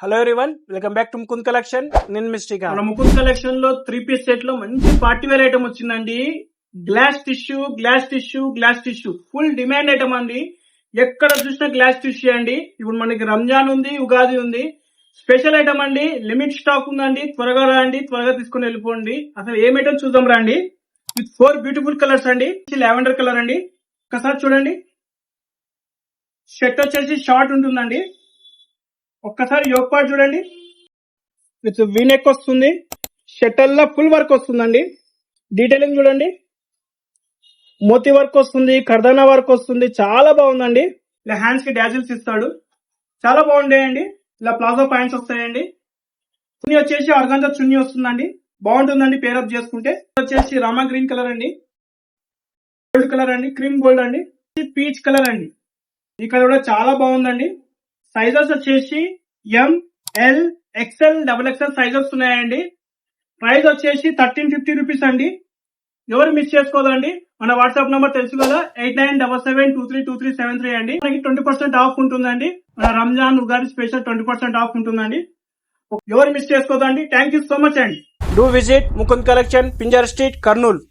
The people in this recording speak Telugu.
Hello everyone, welcome back to Mukund collection. నేను మిస్టికా. మన ముకుంద్ కలెక్షన్ లో 3 పీస్ సెట్ లో మంచి పార్టీ వేర్ ఐటమ్ వచ్చిందండి. Glass tissue full demand item అండి. ఎక్కడ చూసినా గ్లాస్ టిష్యూ అండి. ఇప్పుడు మనకి రంజాన్ ఉంది, ఉగాది ఉంది, స్పెషల్ ఐటమ్ అండి. లిమిట్ స్టాక్ ఉందండి. త్వరగా రండి, త్వరగా తీసుకుని వెళ్ళిపోండి. అసలు ఏం ఐటమ్ చూద్దాం రండి. విత్ 4 బ్యూటిఫుల్ కలర్స్ అండి. లావెండర్ కలర్ అండి. ఒకసారి చూడండి. షర్ట్ వచ్చేసి షార్ట్ ఉంటుందండి. ఒక్కసారి యోక్ పార్ట్ చూడండి. విత్ వీనెక్ వస్తుంది. షర్టల్లో ఫుల్ వర్క్ వస్తుందండి. డీటెయిలింగ్ చూడండి. మోతీ వర్క్ వస్తుంది, కర్దానా వర్క్ వస్తుంది. చాలా బాగుందండి. ఇలా హ్యాండ్స్ కి డాజిల్స్ ఇస్తాడు. చాలా బాగుంటాయండి. ఇలా ప్లాజో ప్యాంట్స్ వస్తాయండి. చున్నీ వచ్చేసి ఆర్గాంజా చున్నీ వస్తుందండి. బాగుంటుందండి పేరప్ చేసుకుంటే. వచ్చేసి రామా గ్రీన్ కలర్ అండి, గోల్డ్ కలర్ అండి, క్రీమ్ గోల్డ్ అండి, పీచ్ కలర్ అండి. ఈ కలర్ కూడా చాలా బాగుందండి. సైజెస్ వచ్చేసి ML XL XXL సైజెస్ ఉన్నాయండి. ప్రైస్ వచ్చేసి 1350 రూపీస్ అండి. ఎవరు మిస్ చేసుకోదండి. మన వాట్సాప్ నంబర్ తెలుసు కదా, 8977232373 అండి. మనకి 20% ఆఫ్ ఉంటుందండి. మన రంజాన్ ఉగాది స్పెషల్ 20% ఆఫ్ ఉంటుందండి. ఎవరు మిస్ చేసుకోదండి. థ్యాంక్ యూ సో మచ్ అండి. Do visit Mukund collection, Pinjar street, Kurnool.